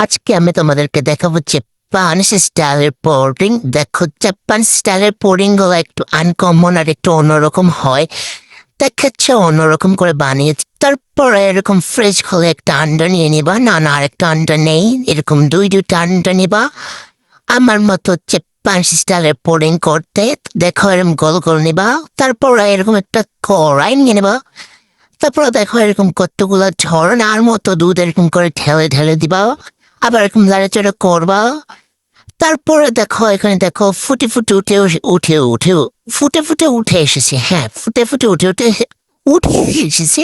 আজকে আমি তোমাদেরকে দেখাবো জাপানিজ স্টাইলের পুডিং। দেখো, জাপান স্টাইলের পুডিং গুলো একটু আনকমন আর একটু অন্যরকম হয়। দেখাচ্ছে অন্যরকম করে বানিয়েছে। তারপরে এরকম ফ্রিজ খুলে একটা আন্ডা নিয়ে নিবা, না না আরেকটা আন্ডা নেই, এরকম দুইটা আন্ডা নিবা। আমার মতো জাপানিজ স্টাইলের পুডিং করতে দেখো এরকম গোল গোল নিবা। তারপর এরকম একটা কড়াই নিয়ে নিবা। তারপর দেখো এরকম কতগুলো ঝরনার মতো দুধ এরকম করে ঢেলে ঢেলে দিবা। আবার এরকম লাড়াচাড়া করবা। তারপরে দেখো এখানে দেখো ফুটে ফুটে ফুটে ফুটে উঠে এসেছে। হ্যাঁ, ফুটে ফুটে উঠে এসেছে।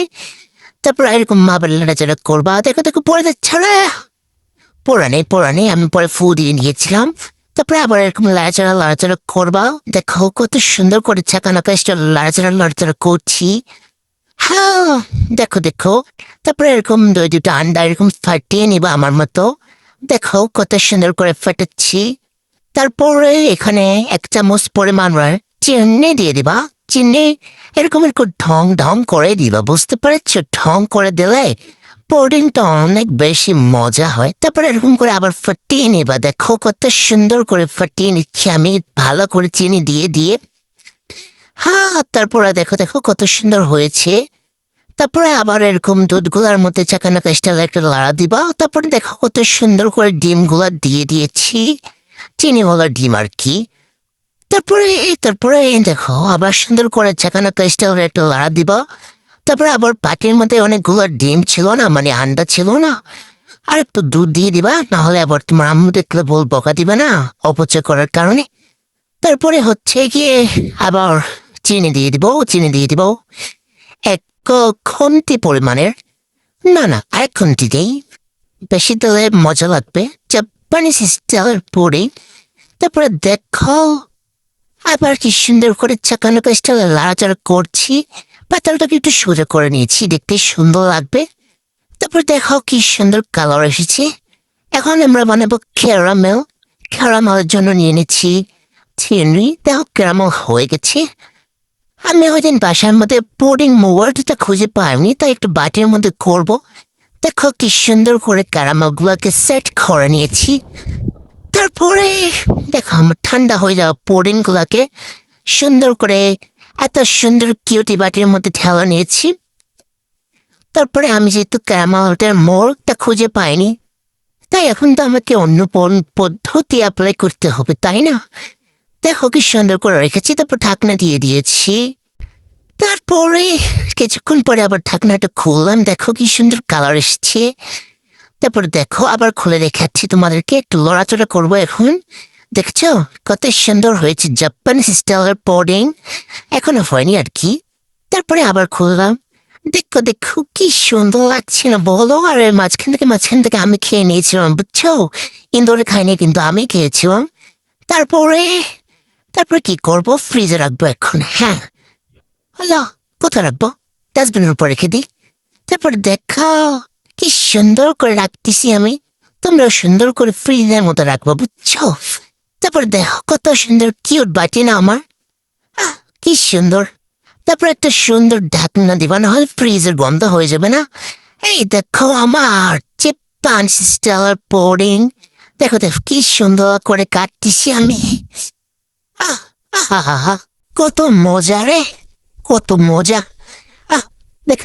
তারপর এরকম আবার লাড়াচাড়া করবা। দেখো দেখো পরে যাচ্ছে না, পড়া নেই, আমি পরে ফু দিয়ে নিয়েছিলাম। তারপরে আবার এরকম লাড়াচাড়া করবা। দেখো কত সুন্দর করে চাকানা কাজটা লাড়াচাড়া করছি। হ্যাঁ, দেখো দেখো। তারপরে এরকম দুটা আন্ডা এরকম ফাটিয়ে নিবা আমার মতো। দেখো কত সুন্দর করে ফাটাচ্ছি। তারপরে এখানে 1 চামচ পরিমাণ চিনি দিয়ে দিবা। চিনি এরকম এরকম ঢং ঢং করে দিবা, বুঝতে পারছো? ঢং করে দিলে পুডিংটা অনেক বেশি মজা হয়। তারপরে এরকম করে আবার ফাটিয়ে নিবা। দেখো কত সুন্দর করে ফাটিয়ে নিচ্ছি আমি, ভালো করে চিনি দিয়ে দিয়ে। হ্যাঁ, তারপরে দেখো দেখো কত সুন্দর হয়েছে। তারপরে আবার এরকম দুধগুলার মধ্যে চাকানা কাজটা একটা লাড়া দিবা। তারপরে দেখো কত সুন্দর করে ডিমগুলা দিয়ে দিয়েছি, চিনিওয়ালা ডিম আর কি। তারপরে দেখো আবার সুন্দর করে চাকানা কাজটা একটা লাড়া দিবা। তারপরে আবার পাটির মধ্যে অনেকগুলো ডিম ছিল না, মানে আন্ডা ছিল না, আর একটু দুধ দিয়ে দিবা, নাহলে আবার তোমার আম্মু দেখলে বকা দিবে না অপচয় করার কারণে। তারপরে হচ্ছে গিয়ে আবার চিনি দিয়ে দিব 1 খুন্তি পরিমাণের, না না 1 খুন্তি দেই, বেশি দিলে মজা লাগবে। জাপানিজ স্টাইলের পুডিং। তারপরে দেখো আবার কি সুন্দর করে চাকানো কাজটা লাড়াচাড়া করছি। পাতালটাকে একটু সোজা করে নিয়েছি, দেখতে সুন্দর লাগবে। তারপর দেখো কি সুন্দর কালার এসেছে। এখন আমরা বানাবো ক্যারামেল। ক্যারামেলের জন্য নিয়ে নিচ্ছি চিনি। দেখো ক্যারামেল হয়ে গেছে। আমি ওইদিন বাসার মধ্যে পুডিং ওয়ার্ডটা খুঁজে পাইনি, তাই একটু বাটির মধ্যে করব। দেখো কি সুন্দর করে ক্যারামেলগুলোকে সেট করে নিয়েছি। তারপরে দেখো আমার ঠান্ডা হয়ে যাওয়া পুডিংগুলোকে সুন্দর করে এত সুন্দর কিউটি বাটির মধ্যে ঢেলে নিয়েছি। তারপরে আমি যেহেতু ক্যারামেলটার মোড়টা খুঁজে পাইনি, তাই এখন তো আমাকে অন্য পদ্ধতি অ্যাপ্লাই করতে হবে, তাই না? দেখো কি সুন্দর করে রেখেছি। তারপর ঢাকনা দিয়ে দিয়েছি। তারপরে কিছুক্ষণ পরে আবার ঢাকনাটা খুললাম। দেখো কি সুন্দর কালার এসছে। তারপর দেখো আবার খুলে দেখাচ্ছি তোমাদেরকে, একটু লড়াচড়া করবো এখন। দেখছো কত সুন্দর হয়েছে জাপানিজ স্টাইলের পুডিং। এখনো হয়নি আর কি। তারপরে আবার খুললাম। দেখো দেখো কি সুন্দর লাগছে না বলো? আর মাঝখান থেকে আমি খেয়ে নিয়েছিলাম, বুঝছো? ইন্দোরে খাইনি, কিন্তু আমি খেয়েছিলাম। তারপরে তারপরে কি করবো? ফ্রিজে রাখবো এখন। হ্যাঁ, হলো। কোথায় রাখবো? ডাস্টবিনের উপর রেখে দিই। তারপরে দেখো কি সুন্দর করে রাখতেছি আমি। তোমরাও সুন্দর করে ফ্রিজের মতো রাখবো, বুঝছো? তারপর দেখো কত সুন্দর কিউট বাটি না আমার। কি সুন্দর। তারপর একটা সুন্দর ঢাকনা দিবা, না হলে ফ্রিজের গন্ধ হয়ে যাবে না? এই দেখো আমার জাপানিজ স্টাইলের পুডিং। দেখো দেখো কি সুন্দর করে কাটতেছি আমি। আহ আহা, কত মজা রে, কত মজা। দেখ